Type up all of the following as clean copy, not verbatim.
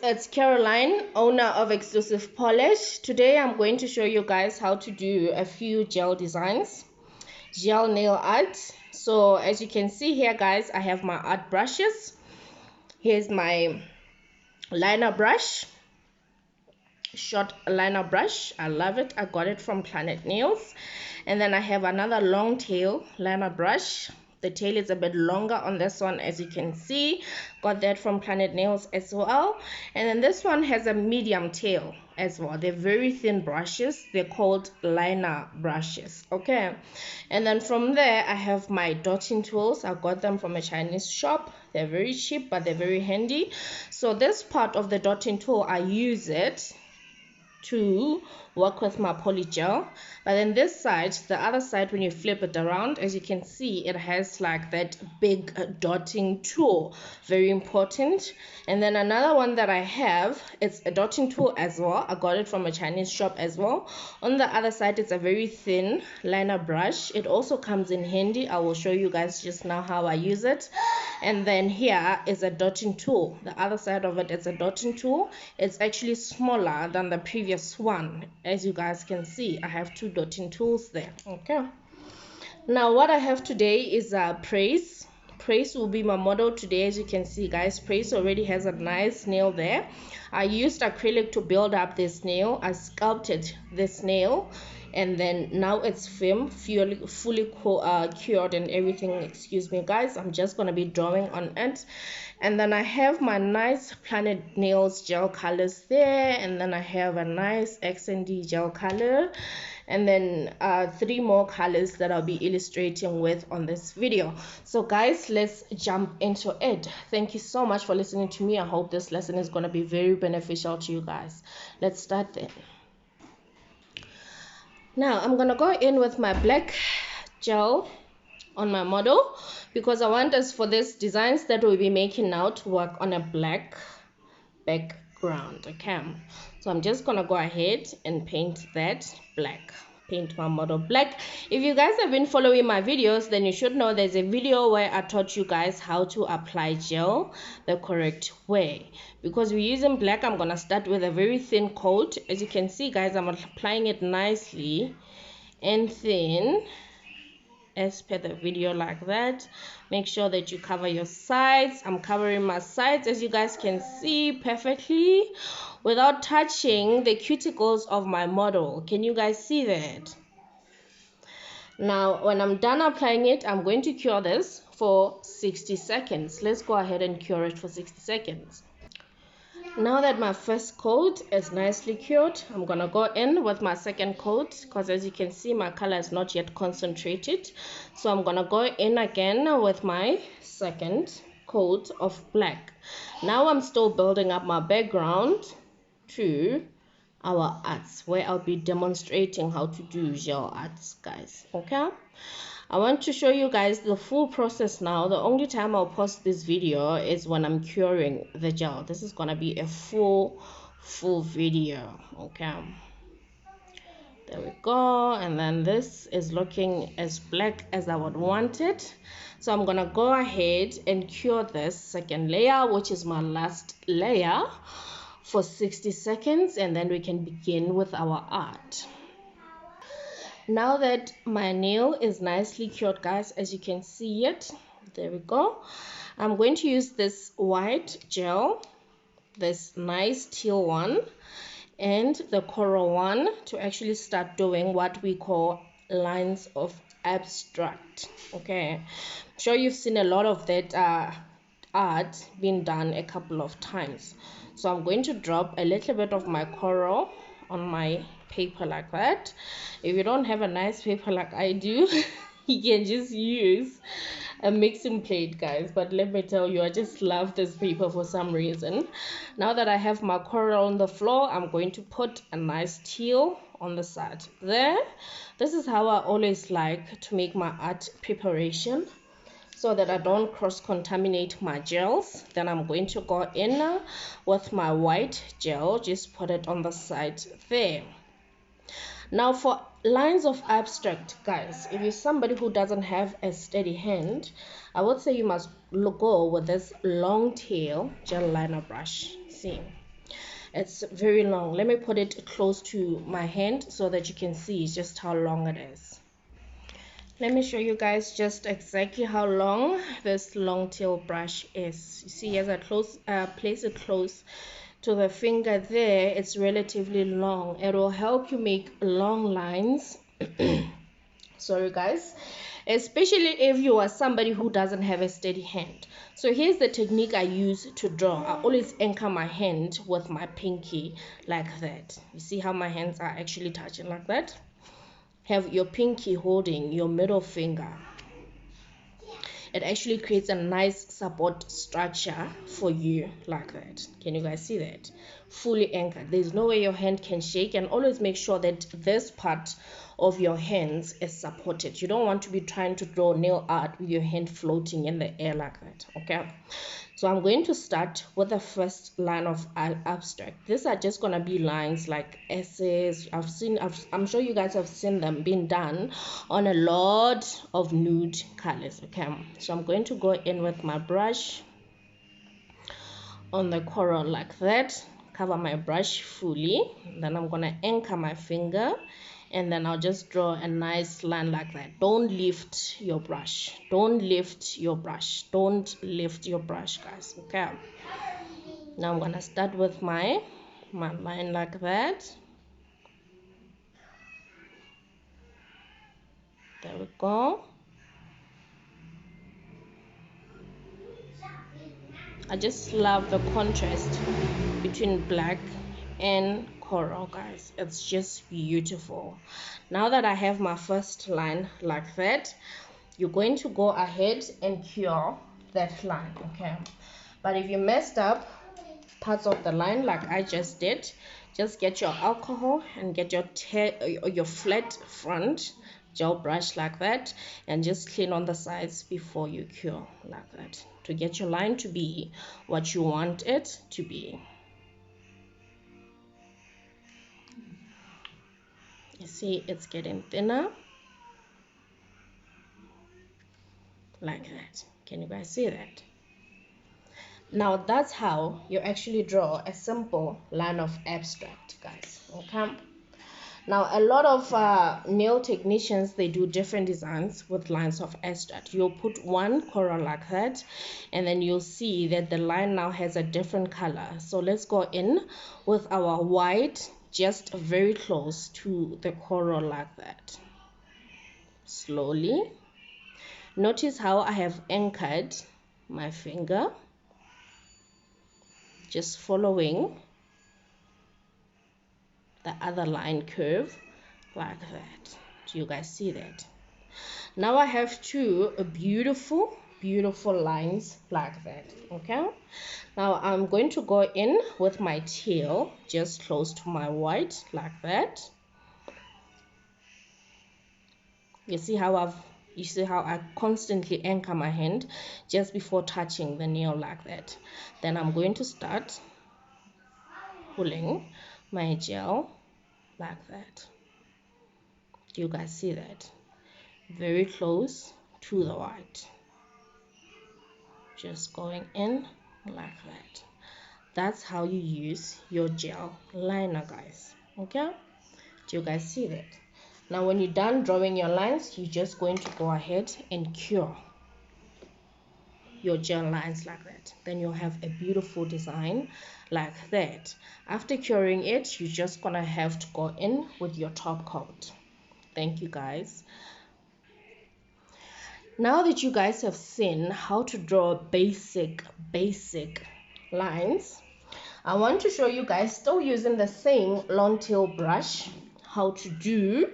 it's Caroline, owner of Exclusive Polish. Today I'm going to show you guys how to do a few gel designs, gel nail art. So as you can see here guys, I have my art brushes. Here's my liner brush, short liner brush. I love it. I got it from Planet Nails. And then I have another long tail liner brush. The tail is a bit longer on this one, as you can see. Got that from Planet Nails as well. And then this one has a medium tail as well. They're very thin brushes. They're called liner brushes. Okay. And then from there, I have my dotting tools. I got them from a Chinese shop. They're very cheap, but they're very handy. So this part of the dotting tool, I use it to work with my poly gel. But then this side, the other side, when you flip it around, as you can see, it has like that big dotting tool, very important. And then another one that I have, it's a dotting tool as well. I got it from a Chinese shop as well. On the other side, it's a very thin liner brush. It also comes in handy. I will show you guys just now how I use it. And then here is a dotting tool. The other side of it is a dotting tool. It's actually smaller than the previous one. As you guys can see, I have two dotting tools there. Okay, now what I have today is Praise. Praise will be my model today. As you can see guys, Praise already has a nice nail there. I used acrylic to build up this nail. I sculpted this nail, and then now it's fully cured and everything. Excuse me guys, I'm just gonna be drawing on it. And then I have my nice Planet Nails gel colors there, and then I have a nice X&D gel color, and then 3 more colors that I'll be illustrating with on this video. So guys, let's jump into it. Thank you so much for listening to me. I hope this lesson is going to be very beneficial to you guys. Let's start then. Now I'm gonna go in with my black gel on my model, because I want us for this designs that we'll be making now to work on a black background. Okay, so I'm just gonna go ahead and paint that black, paint my model black. If you guys have been following my videos, then you should know there's a video where I taught you guys how to apply gel the correct way. Because we're using black, I'm gonna start with a very thin coat. As you can see guys, I'm applying it nicely and thin as per the video, like that. Make sure that you cover your sides. I'm covering my sides, as you guys can see, perfectly without touching the cuticles of my model. Can you guys see that? Now when I'm done applying it, I'm going to cure this for 60 seconds. Let's go ahead and cure it for 60 seconds. Now that my first coat is nicely cured, I'm gonna go in with my second coat, because as you can see, my color is not yet concentrated. So I'm gonna go in again with my second coat of black. Now I'm still building up my background to our arts, where I'll be demonstrating how to do gel arts, guys. Okay, I want to show you guys the full process now. The only time I'll post this video is when I'm curing the gel. This is gonna be a full video. Okay, there we go. And then this is looking as black as I would want it. So I'm gonna go ahead and cure this second layer, which is my last layer, for 60 seconds, and then we can begin with our art. Now that my nail is nicely cured, guys, as you can see it, there we go. I'm going to use this white gel, this nice teal one, and the coral one to actually start doing what we call lines of abstract. Okay, I'm sure you've seen a lot of that art being done a couple of times. So I'm going to drop a little bit of my coral on my paper like that. If you don't have a nice paper like I do, you can just use a mixing plate, guys. But let me tell you, I just love this paper for some reason. Now that I have my coral on the floor, I'm going to put a nice teal on the side there. This is how I always like to make my art preparation, so that I don't cross-contaminate my gels. Then I'm going to go in with my white gel, just put it on the side there. Now for lines of abstract, guys, if you're somebody who doesn't have a steady hand, I would say you must go with this long tail gel liner brush. See, It's very long. Let me put it close to my hand so that you can see just how long it is. Let me show you guys just exactly how long this long tail brush is. You see, as I place it close to the finger there, it's relatively long. It will help you make long lines. Sorry guys, especially if you are somebody who doesn't have a steady hand. So here's the technique I use to draw. I always anchor my hand with my pinky like that. You see how my hands are actually touching like that? Have your pinky holding your middle finger. It actually creates a nice support structure for you like that. Can you guys see that? Fully anchored. There's no way your hand can shake, and always make sure that this part of your hands is supported. You don't want to be trying to draw nail art with your hand floating in the air like that. Okay, so I'm going to start with the first line of abstract. These are just gonna be lines like S's. I'm sure you guys have seen them being done on a lot of nude colors. Okay, so I'm going to go in with my brush on the coral like that, cover my brush fully, then I'm gonna anchor my finger, and then I'll just draw a nice line like that. Don't lift your brush, don't lift your brush, don't lift your brush, guys. Okay, now I'm gonna start with my line like that. There we go. I just love the contrast between black and coral, guys. It's just beautiful. Now that I have my first line like that, you're going to go ahead and cure that line. Okay, but if you messed up parts of the line like I just did, just get your alcohol and get your flat front gel brush like that, and just clean on the sides before you cure like that, to get your line to be what you want it to be. You see it's getting thinner like that. Can you guys see that? Now that's how you actually draw a simple line of abstract, guys. Okay, now a lot of nail technicians, they do different designs with lines of abstract. You'll put one coral like that, and then you'll see that the line now has a different color. So let's go in with our white just very close to the coral like that. Slowly. Notice how I have anchored my finger, just following the other line curve like that. Do you guys see that? Now I have two beautiful lines like that. Okay, now I'm going to go in with my tail just close to my white like that. You see how I constantly anchor my hand just before touching the nail like that. Then I'm going to start pulling my gel like that. Do you guys see that? Very close to the white, just going in like that. That's how you use your gel liner, guys. Okay, do you guys see that? Now when you're done drawing your lines, you're just going to go ahead and cure your gel lines like that. Then you'll have a beautiful design like that. After curing it, you're just gonna have to go in with your top coat. Thank you, guys. Now that you guys have seen how to draw basic lines, I want to show you guys, still using the same long tail brush, how to do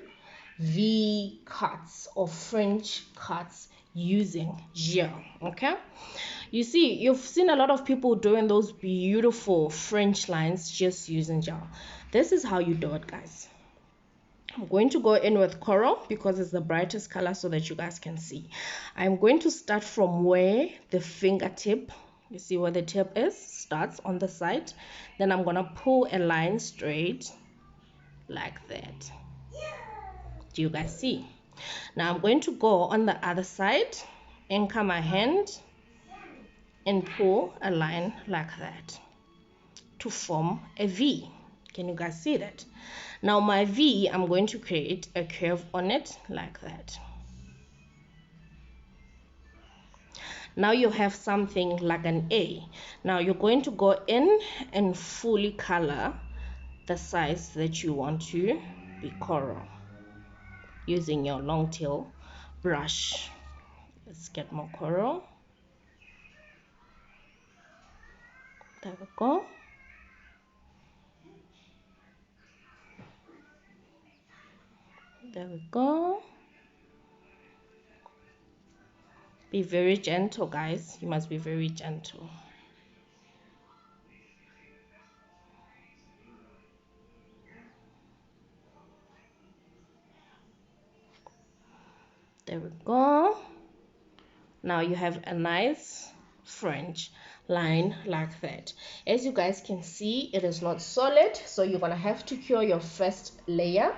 V cuts or French cuts using gel. Okay, you see, you've seen a lot of people doing those beautiful French lines just using gel. This is how you do it, guys. I'm going to go in with coral because it's the brightest color so that you guys can see. I'm going to start from where the fingertip, you see where the tip is, starts on the side. Then I'm going to pull a line straight like that. Do you guys see? Now I'm going to go on the other side, anchor my hand, and pull a line like that to form a V. Can you guys see that? Now my V, I'm going to create a curve on it like that. Now you have something like an A. Now you're going to go in and fully color the size that you want to be coral using your long tail brush. Let's get more coral. There we go. There we go. Be very gentle, guys. You must be very gentle. There we go. Now you have a nice French line like that. As you guys can see, it is not solid, so you're gonna have to cure your first layer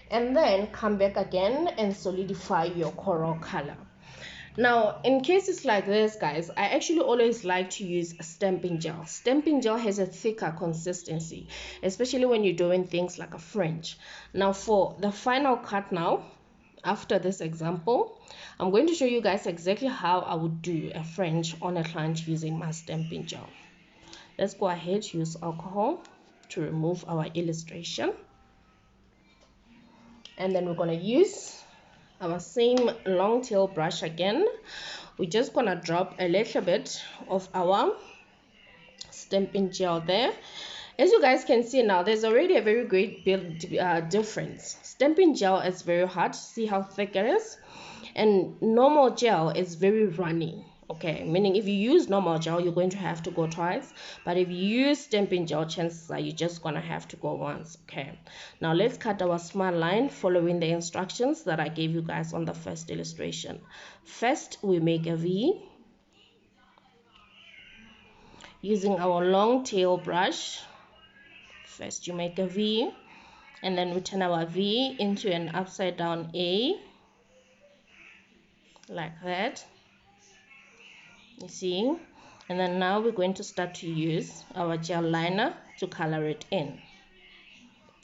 and then come back again and solidify your coral color. Now in cases like this, guys, I actually always like to use stamping gel. Stamping gel has a thicker consistency, especially when you're doing things like a French. Now for the final cut, now after this example, I'm going to show you guys exactly how I would do a French on a client using my stamping gel. Let's go ahead, use alcohol to remove our illustration. And then we're going to use our same long tail brush again. We're just going to drop a little bit of our stamping gel there. As you guys can see now, there's already a very great difference. Stamping gel is very hard. See how thick it is? And normal gel is very runny. Okay, meaning if you use normal gel, you're going to have to go twice. But if you use stamping gel, chances are you're just going to have to go once. Okay, now let's cut our small line following the instructions that I gave you guys on the first illustration. First, we make a V using our long tail brush. First you make a V, and then we turn our V into an upside down A like that, you see. And then now we're going to start to use our gel liner to color it in.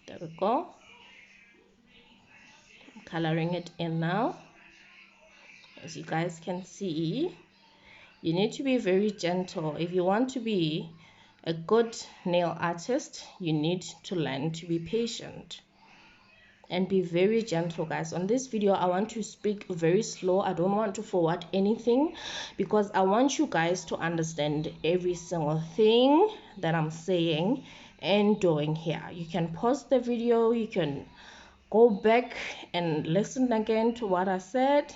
There we go, I'm coloring it in now. As you guys can see, you need to be very gentle. If you want to be a good nail artist, you need to learn to be patient and be very gentle, guys. On this video, I want to speak very slow. I don't want to forward anything because I want you guys to understand every single thing that I'm saying and doing here. You can pause the video, you can go back and listen again to what I said.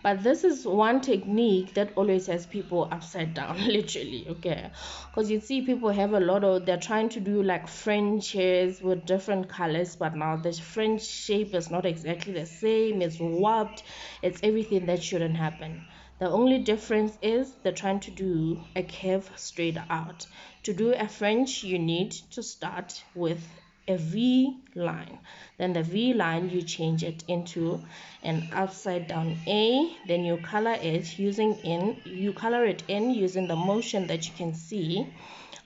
But this is one technique that always has people upside down, literally, okay? Because you see people have a lot of, they're trying to do like French hairs with different colors, but now the French shape is not exactly the same. It's warped. It's everything that shouldn't happen. The only difference is they're trying to do a curve straight out. To do a French, you need to start with a V line. Then the V line, you change it into an upside down A. Then you color it using using the motion that you can see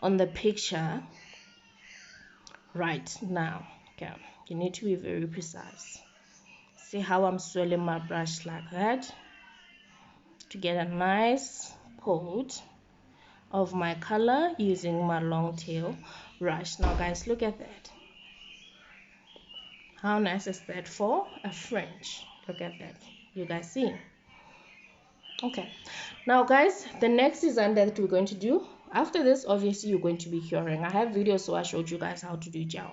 on the picture right now. Okay, you need to be very precise. See how I'm swirling my brush like that to get a nice coat of my color using my long tail brush. Now guys, look at that. How nice is that for a French? Look at that. You guys see? Okay. Now guys, the next design that we're going to do, after this, obviously you're going to be curing. I have videos, so I showed you guys how to do gel.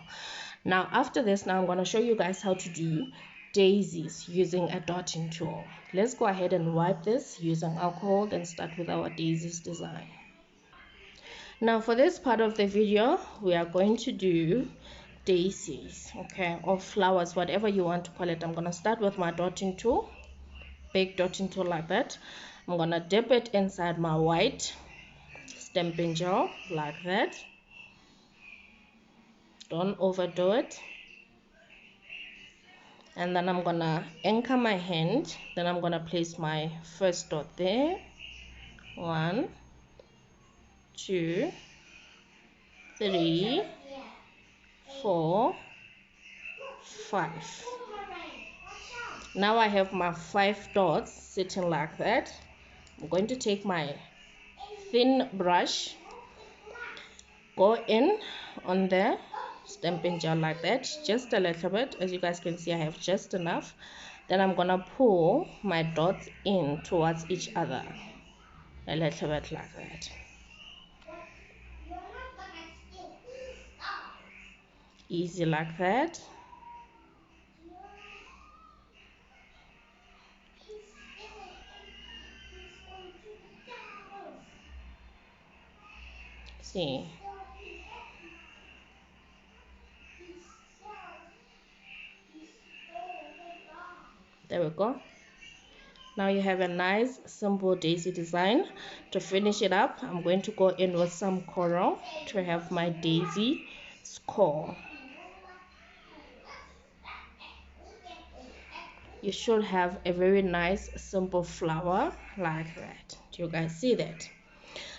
Now after this, now I'm going to show you guys how to do daisies using a dotting tool. Let's go ahead and wipe this using alcohol, then start with our daisies design. Now for this part of the video, we are going to do daisies, okay, or flowers, whatever you want to call it. I'm gonna start with my dotting tool, big dotting tool like that. I'm gonna dip it inside my white stamping gel like that. Don't overdo it. And then I'm gonna anchor my hand. Then I'm gonna place my first dot there. 1, 2, 3, 4, 5. Now I have my 5 dots sitting like that. I'm going to take my thin brush, go in on the stamping gel like that, just a little bit. As you guys can see, I have just enough. Then I'm gonna pull my dots in towards each other a little bit like that. Easy like that. See, there we go. Now you have a nice simple daisy design. To finish it up, I'm going to go in with some coral to have my daisy score. You should have a very nice simple flower like that. Do you guys see that?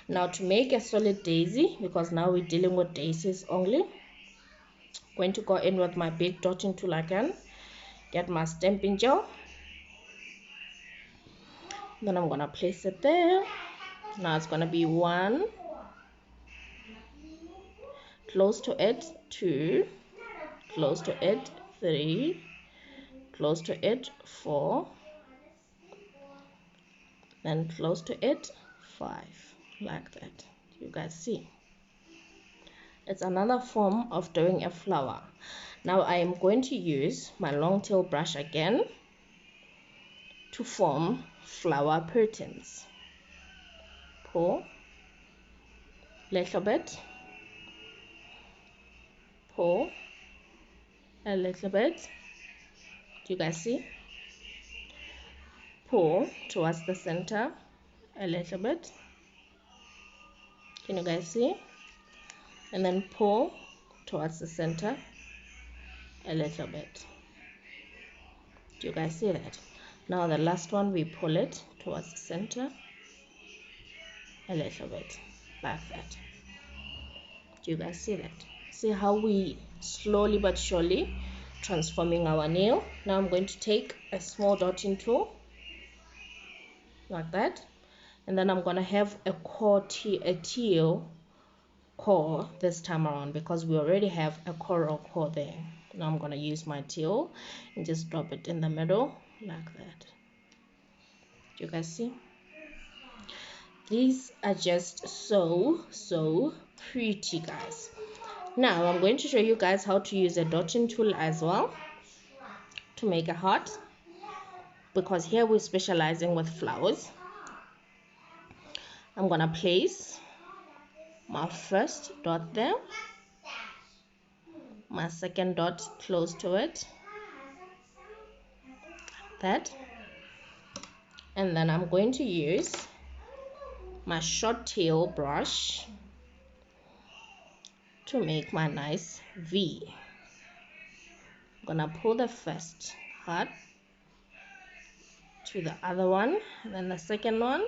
Now to make a solid daisy, because now we're dealing with daisies only, I'm going to go in with my big dotting tool again, get my stamping gel, then I'm gonna place it there. Now it's gonna be 1, close to it 2, close to it 3, close to it 4, then close to it 5, like that. You guys see? It's another form of doing a flower. Now I am going to use my long tail brush again to form flower patterns. Pull, little bit, pull, a little bit. Do you guys see? Pull towards the center a little bit. Can you guys see? And then pull towards the center a little bit. Do you guys see that? Now the last one, we pull it towards the center a little bit, like that. Do you guys see that? See how we slowly but surely transforming our nail. Now I'm going to take a small dotting tool like that, and then I'm gonna have a teal core this time around, because we already have a coral core there. Now I'm gonna use my teal and just drop it in the middle like that. Do you guys see? These are just so pretty, guys. Now I'm going to show you guys how to use a dotting tool as well to make a heart, because here we're specializing with flowers. I'm gonna place my first dot there, my second dot close to it, that, and then I'm going to use my short tail brush to make my nice V. I'm gonna pull the first heart to the other one, and then the second one,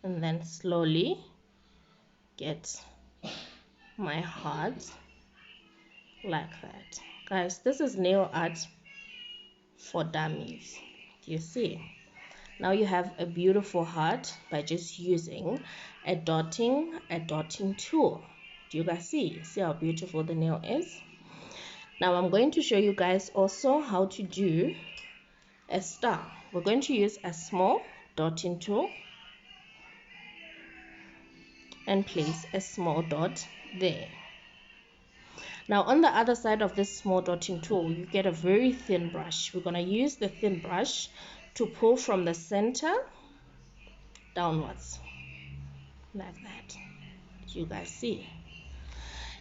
and then slowly get my heart like that. Guys, this is nail art for dummies. Do you see? Now you have a beautiful heart by just using a dotting tool. Do you guys see? See how beautiful the nail is? Now I'm going to show you guys also how to do a star. We're going to use a small dotting tool and place a small dot there. Now on the other side of this small dotting tool, you get a very thin brush. We're going to use the thin brush to pull from the center downwards like that. Do you guys see?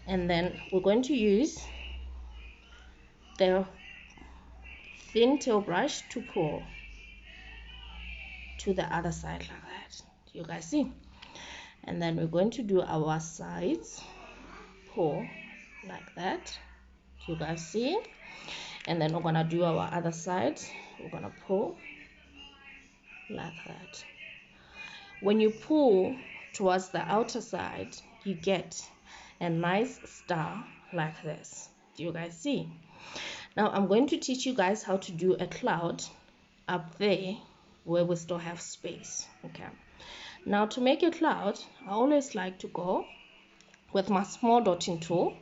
And then we're going to use the thin tail brush to pull to the other side like that. Do you guys see? And then we're going to do our sides, pull like that. Do you guys see? And then we're gonna do our other side. We're gonna pull like that. When you pull towards the outer side, you get a nice star like this. Do you guys see? Now I'm going to teach you guys how to do a cloud up there where we still have space. Okay, now to make a cloud, I always like to go with my small dotting tool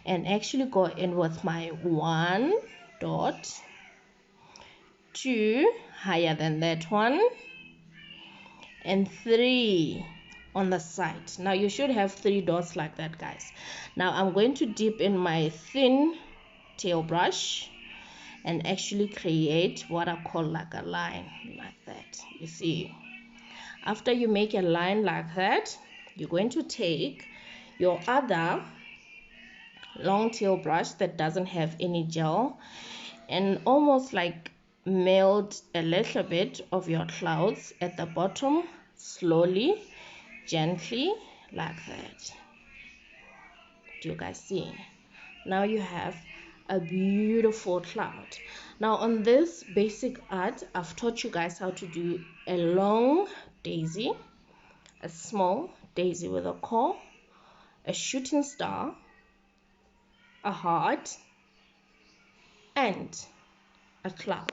and actually go in with my 1 dot, 2 higher than that one, and 3 on the side. Now you should have 3 dots like that, guys. Now I'm going to dip in my thin tail brush and actually create what I call like a line like that. You see, after you make a line like that, you're going to take your other long tail brush that doesn't have any gel and almost like melt a little bit of your clouds at the bottom, slowly, gently, like that. Do you guys see? Now you have a beautiful cloud. Now on this basic art, I've taught you guys how to do a long daisy, a small daisy with a core, a shooting star, a heart, and a cloud.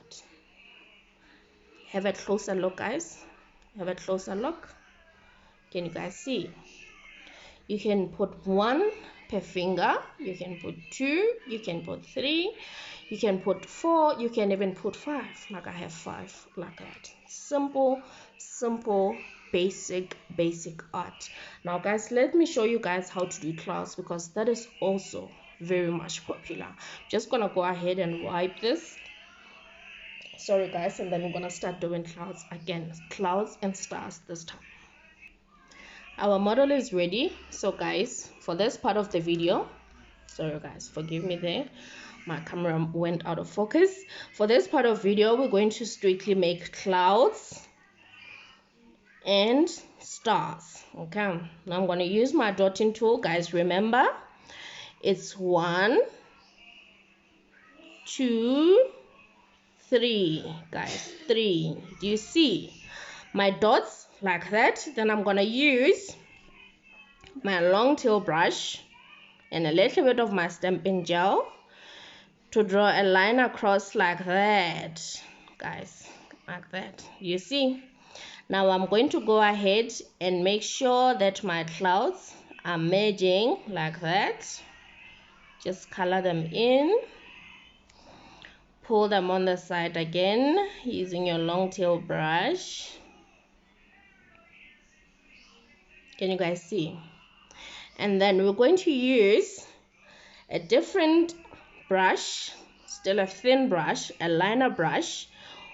Have a closer look, guys. Have a closer look. Can you guys see? You can put 1 per finger, you can put 2, you can put 3, you can put 4, you can even put 5, like I have 5 like that. Simple, basic art. Now guys, let me show you guys how to do clouds, because that is also very much popular. Just gonna go ahead and wipe this, sorry guys, and then we're gonna start doing clouds again, clouds and stars this time. Our model is ready. So guys, for this part of the video, sorry guys, forgive me there, my camera went out of focus. For this part of video, we're going to strictly make clouds and stars. Okay, now I'm going to use my dotting tool, guys. Remember, it's 1, 2, 3, guys, 3. Do you see my dots like that? Then I'm going to use my long tail brush and a little bit of my stamping gel to draw a line across like that, guys, like that. You see? Now I'm going to go ahead and make sure that my clouds are merging like that. Just color them in, pull them on the side again using your long tail brush. Can you guys see? And then we're going to use a different brush, still a thin brush, a liner brush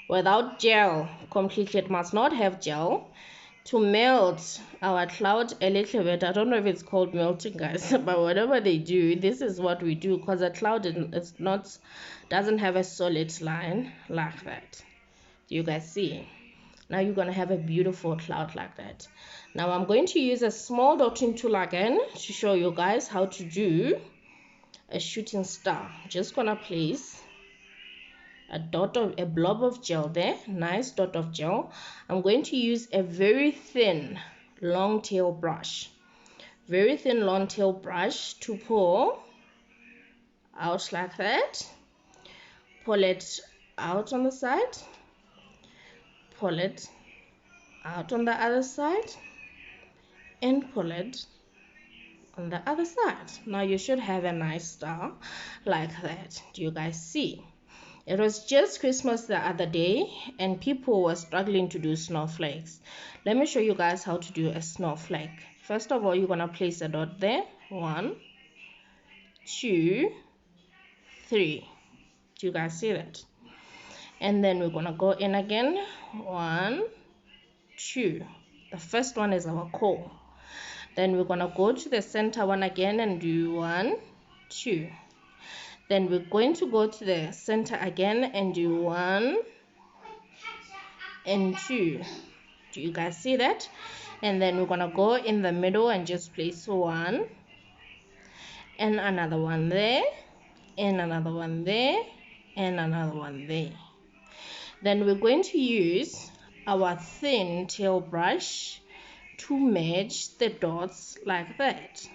without gel completely. It must not have gel, to melt our cloud a little bit. I don't know if it's called melting, guys, but whatever they do, this is what we do, because a cloud doesn't have a solid line like that. Do you guys see? Now you're going to have a beautiful cloud like that. Now I'm going to use a small dotting tool again to show you guys how to do a shooting star. Just going to place a blob of gel there, nice dot of gel. I'm going to use a very thin long tail brush, to pull out like that. Pull it out on the side, pull it out on the other side, and pull it on the other side. Now you should have a nice star like that. Do you guys see? It was just Christmas the other day and people were struggling to do snowflakes. Let me show you guys how to do a snowflake. First of all, you're going to place a dot there. 1, 2, 3. Do you guys see that? And then we're going to go in again. 1, 2. The first one is our core. Then we're going to go to the center one again and do 1, 2. Then we're going to go to the center again and do 1 and 2. Do you guys see that? And then we're going to go in the middle and just place 1 and another one there, and another one there, and another one there. Then we're going to use our thin tail brush to merge the dots like that.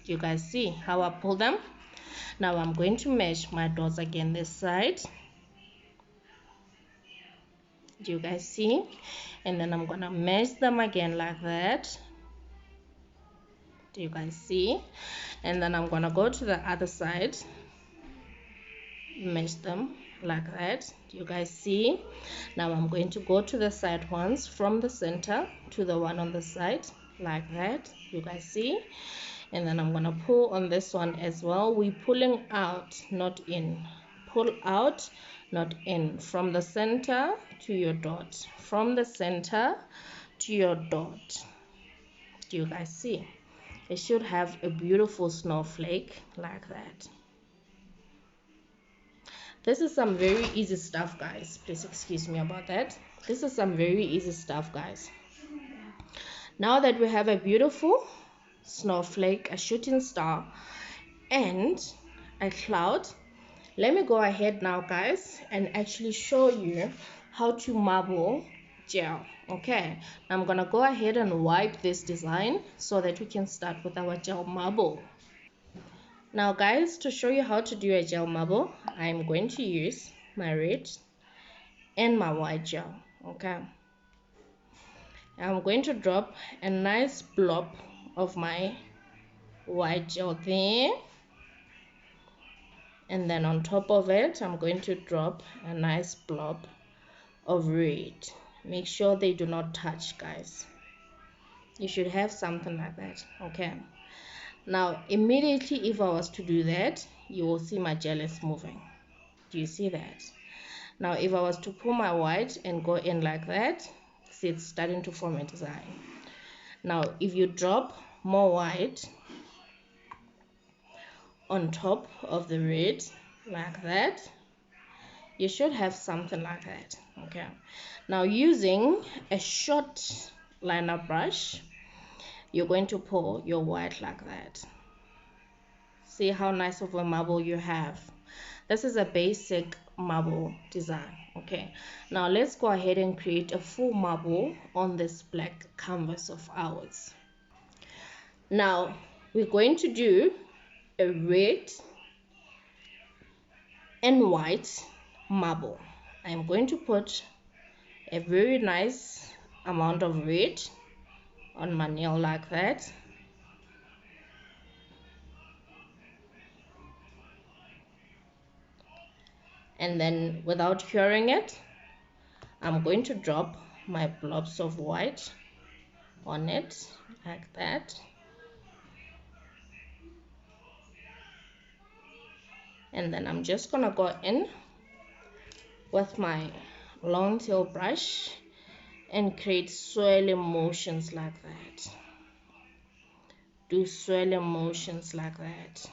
You guys see how I pull them? Now I'm going to merge my dots again this side. Do you guys see? And then I'm gonna merge them again like that. Do you guys see? And then I'm gonna go to the other side, merge them like that. Do you guys see? Now I'm going to go to the side ones from the center to the one on the side like that. You guys see? And then I'm gonna pull on this one as well. We're pulling out, not in. Pull out, not in. From the center to your dot. From the center to your dot. Do you guys see? It should have a beautiful snowflake like that. This is some very easy stuff, guys. Please excuse me about that. This is some very easy stuff, guys. Now that we have a beautiful snowflake, a shooting star, and a cloud, let me go ahead now, guys, and actually show you how to marble gel. Okay, I'm gonna go ahead and wipe this design so that we can start with our gel marble. Now guys, to show you how to do a gel marble, I'm going to use my red and my white gel. Okay, I'm going to drop a nice blob of my white gel there, and then on top of it I'm going to drop a nice blob of red. Make sure they do not touch, guys. You should have something like that. Okay, now immediately if I was to do that, you will see my gel is moving. Do you see that? Now if I was to pull my white and go in like that, see, it's starting to form a design. Now if you drop more white on top of the red like that, you should have something like that. Okay, now using a short liner brush, you're going to pull your white like that. See how nice of a marble you have. This is a basic marble design. Okay, now let's go ahead and create a full marble on this black canvas of ours. Now we're going to do a red and white marble. I'm going to put a very nice amount of red on my nail like that. And then without curing it, I'm going to drop my blobs of white on it like that. And then I'm just gonna go in with my long tail brush and create swirling motions like that. Do swirling motions like that.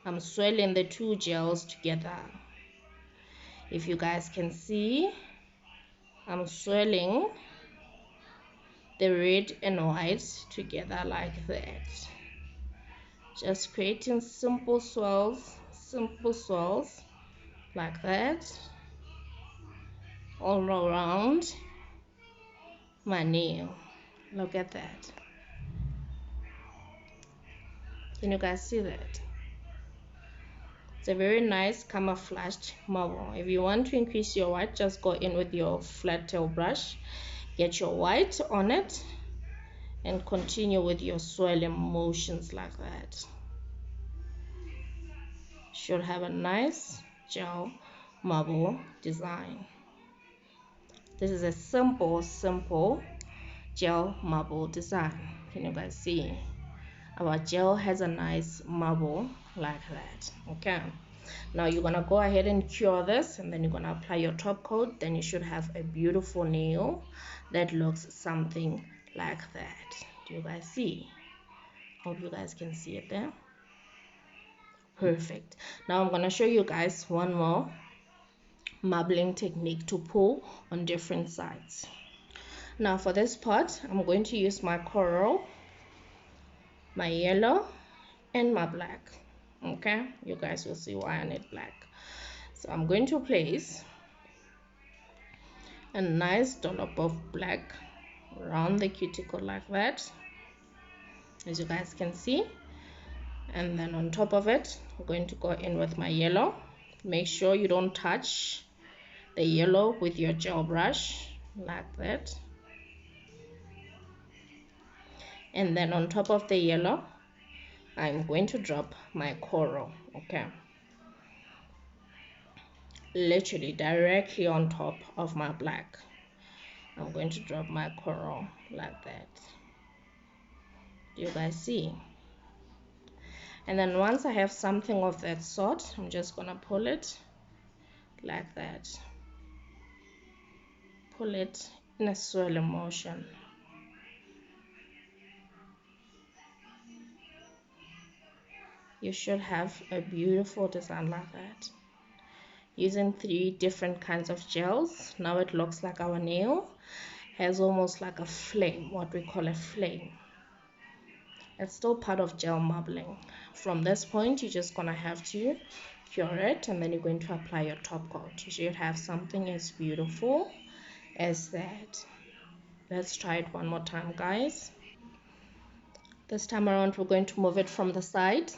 I'm swirling the two gels together. If you guys can see, I'm swirling the red and white together like that. Just creating simple swirls like that all around my nail. Look at that. Can you guys see that? It's a very nice camouflaged marble. If you want to increase your white, just go in with your flat tail brush, get your white on it, and continue with your swirling motions like that. Should have a nice gel marble design. This is a simple gel marble design. Can you guys see? Our gel has a nice marble like that. Okay, now you're gonna go ahead and cure this, and then you're gonna apply your top coat. Then you should have a beautiful nail that looks something like that. Do you guys see? Hope you guys can see it there. Perfect. Now I'm gonna show you guys one more marbling technique to pull on different sides. Now for this part, I'm going to use my coral, my yellow, and my black. Okay, you guys will see why I need black. So I'm going to place a nice dollop of black around the cuticle like that, as you guys can see. And then on top of it, I'm going to go in with my yellow. Make sure you don't touch the yellow with your gel brush like that. And then on top of the yellow, I'm going to drop my coral. Okay, literally directly on top of my black, I'm going to drop my coral like that. Do you guys see? And then once I have something of that sort, I'm just gonna pull it like that. Pull it in a swirling motion. You should have a beautiful design like that. Using 3 different kinds of gels, now it looks like our nail has almost like a flame, what we call a flame. It's still part of gel marbling. From this point, you're just gonna have to cure it, and then you're going to apply your top coat. You should have something as beautiful as that. Let's try it one more time, guys. This time around, we're going to move it from the side.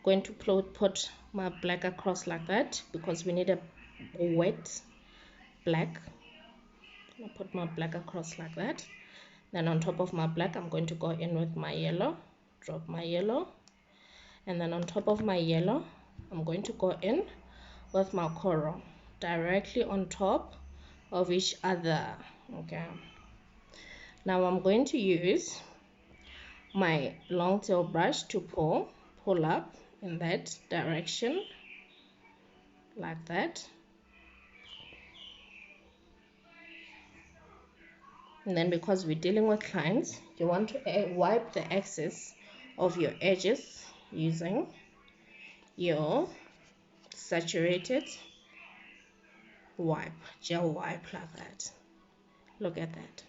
Going to put my black across like that because we need a wet black. I'll put my black across like that. Then on top of my black, I'm going to go in with my yellow, drop my yellow, and then on top of my yellow, I'm going to go in with my coral directly on top of each other. Okay, now I'm going to use my long tail brush to pull up in that direction like that. And then because we're dealing with lines, you want to wipe the excess of your edges using your saturated wipe, gel wipe like that. Look at that.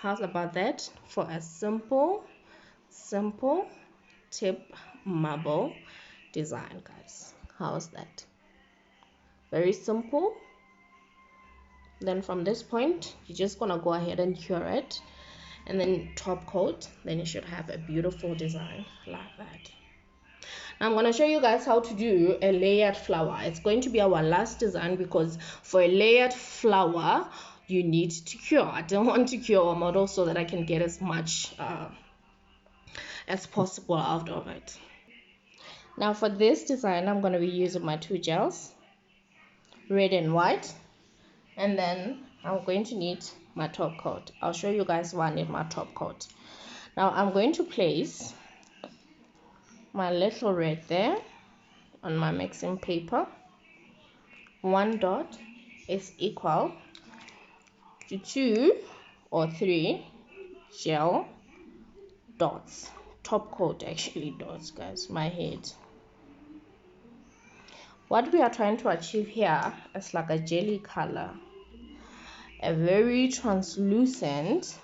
How's about that for a simple tip marble design, guys? How's that? Very simple. Then from this point, you're just gonna go ahead and cure it and then top coat. Then you should have a beautiful design like that. Now I'm gonna show you guys how to do a layered flower. It's going to be our last design because for a layered flower you need to cure. I don't want to cure our model so that I can get as much as possible out of it. Now for this design, I'm going to be using my 2 gels, red and white, and then I'm going to need my top coat. I'll show you guys why I need my top coat. Now I'm going to place my little red there on my mixing paper. 1 dot is equal to 2 or 3 gel dots. Top coat actually dots, guys, my head. What we are trying to achieve here is like a jelly color, a very translucent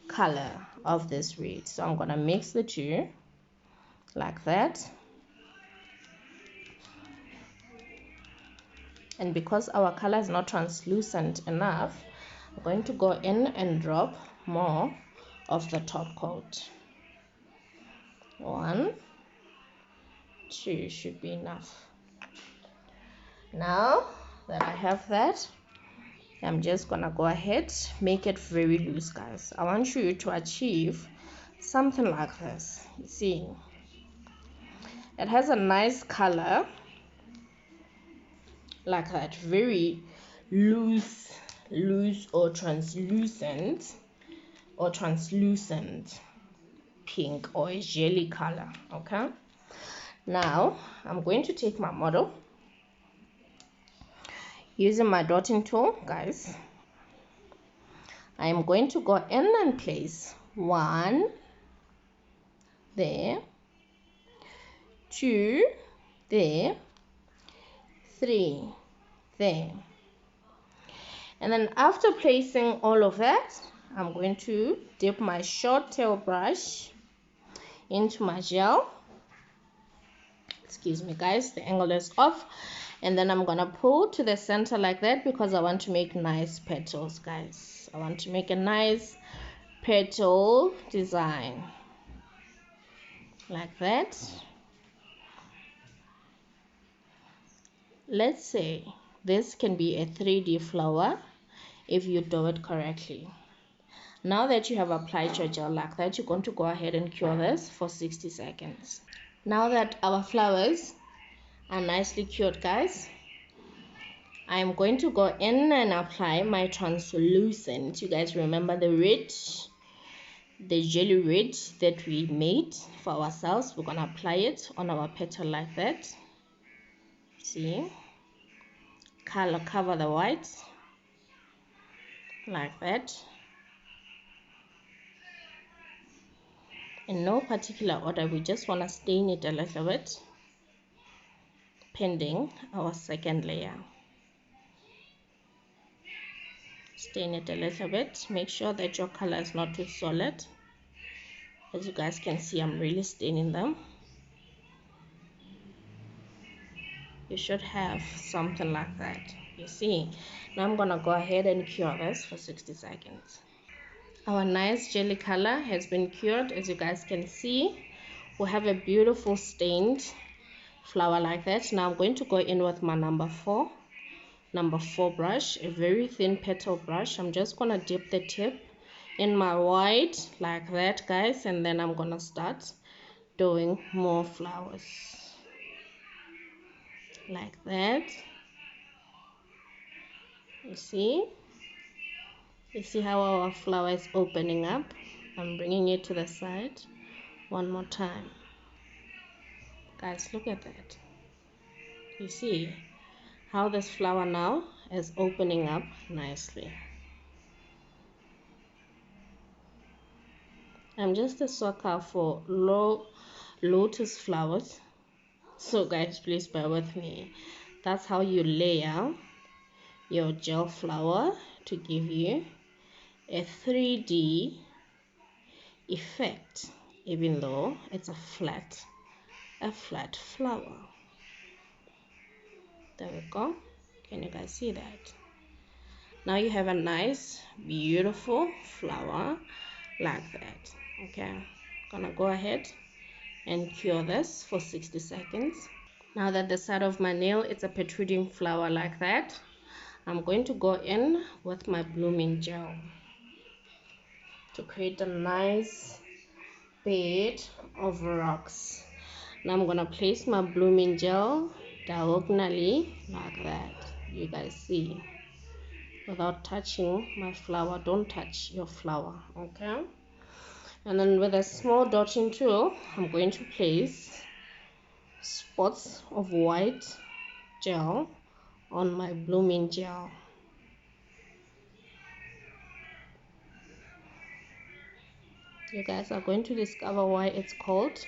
color of this red. So I'm gonna mix the 2 like that. And because our color is not translucent enough, I'm going to go in and drop more of the top coat. 1, 2 should be enough. Now that I have that, I'm just gonna go ahead, make it very loose, guys. I want you to achieve something like this. You see, it has a nice color like that, very loose or translucent pink or a jelly color. Okay, now I'm going to take my model using my dotting tool, guys. I am going to go in and place 1 there, 2 there, 3 there. And then after placing all of that, I'm going to dip my short tail brush into my gel. Excuse me, guys, the angle is off. And then I'm gonna pull to the center like that because I want to make nice petals, guys. I want to make a nice petal design like that. Let's say this can be a 3D flower if you do it correctly. Now that you have applied your gel like that, you're going to go ahead and cure this for 60 seconds. Now that our flowers are nicely cured, guys, I am going to go in and apply my translucent. You guys remember the jelly red that we made for ourselves? We're going to apply it on our petal like that. See? Cover the white like that. In no particular order, we just want to stain it a little bit, pending our second layer. Stain it a little bit. Make sure that your color is not too solid. As you guys can see, I'm really staining them. You should have something like that. You see? Now I'm gonna go ahead and cure this for 60 seconds. Our nice jelly color has been cured. As you guys can see, we have a beautiful stained flower like that. Now I'm going to go in with my number 4 brush, a very thin petal brush. I'm just gonna dip the tip in my white like that, guys, and then I'm gonna start doing more flowers like that. You see how our flower is opening up. I'm bringing it to the side one more time, guys. Look at that. You see how this flower now is opening up nicely. I'm just a sucker for lotus flowers, so guys, please bear with me. That's how you layer your gel flower to give you a 3D effect, even though it's a flat flower. There we go. Can you guys see that? Now you have a nice beautiful flower like that. Okay, gonna go ahead and cure this for 60 seconds. Now that the side of my nail is a protruding flower like that, I'm going to go in with my blooming gel to create a nice bed of rocks. Now I'm gonna place my blooming gel diagonally like that. You guys see, without touching my flower. Don't touch your flower, okay? And then with a small dotting tool, I'm going to place spots of white gel on my blooming gel. You guys are going to discover why it's called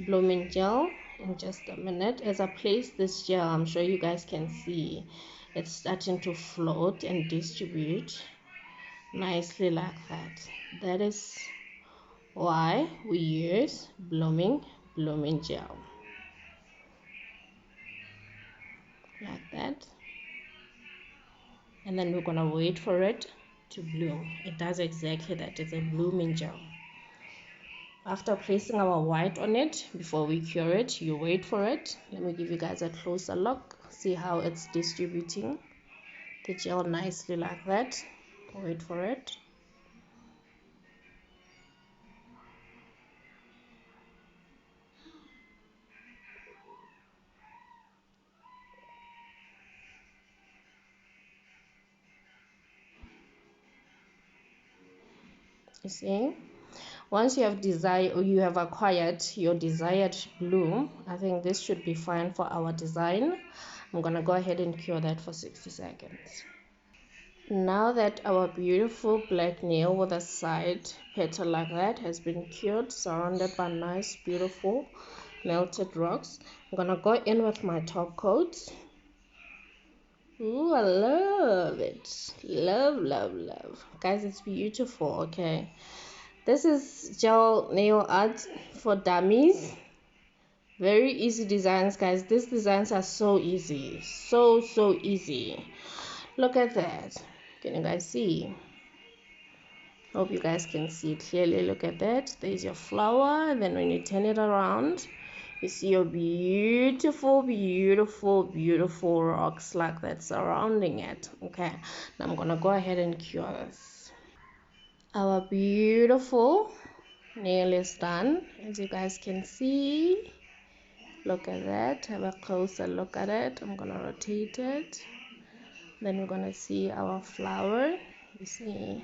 blooming gel in just a minute. As I place this gel, I'm sure you guys can see it's starting to float and distribute nicely like that. That is why we use blooming gel like that. And then we're gonna wait for it to bloom. It does exactly that. It's a blooming gel. After placing our white on it, before we cure it, you wait for it. Let me give you guys a closer look. See how it's distributing the gel nicely like that. Wait for it. You see, once you have acquired your desired bloom, I think this should be fine for our design. I'm gonna go ahead and cure that for 60 seconds. Now that our beautiful black nail with a side petal like that has been cured, surrounded by nice beautiful melted rocks, I'm gonna go in with my top coat. Ooh, I love it. Love. Guys, it's beautiful, okay? This is gel nail art for dummies. Very easy designs, guys. These designs are so easy, so easy. Look at that. Can you guys see? Hope you guys can see it clearly. Look at that. There's your flower, and then when you turn it around, you see your beautiful rocks like that surrounding it. Okay, now I'm gonna go ahead and cure this. Our beautiful nail is done, as you guys can see. Look at that. Have a closer look at it. I'm gonna rotate it. Then we're gonna see our flower. You see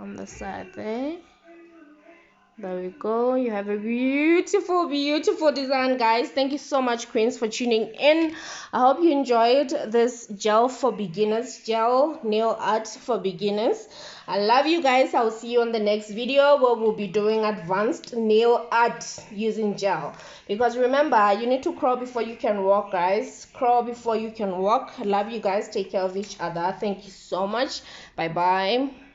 on the side there. There we go. You have a beautiful design, guys. Thank you so much, Queens, for tuning in. I hope you enjoyed this gel for beginners, gel nail art for beginners. I love you guys. I'll see you on the next video where we'll be doing advanced nail art using gel. Because remember, you need to crawl before you can walk, guys. Crawl before you can walk. I love you guys. Take care of each other. Thank you so much. Bye bye.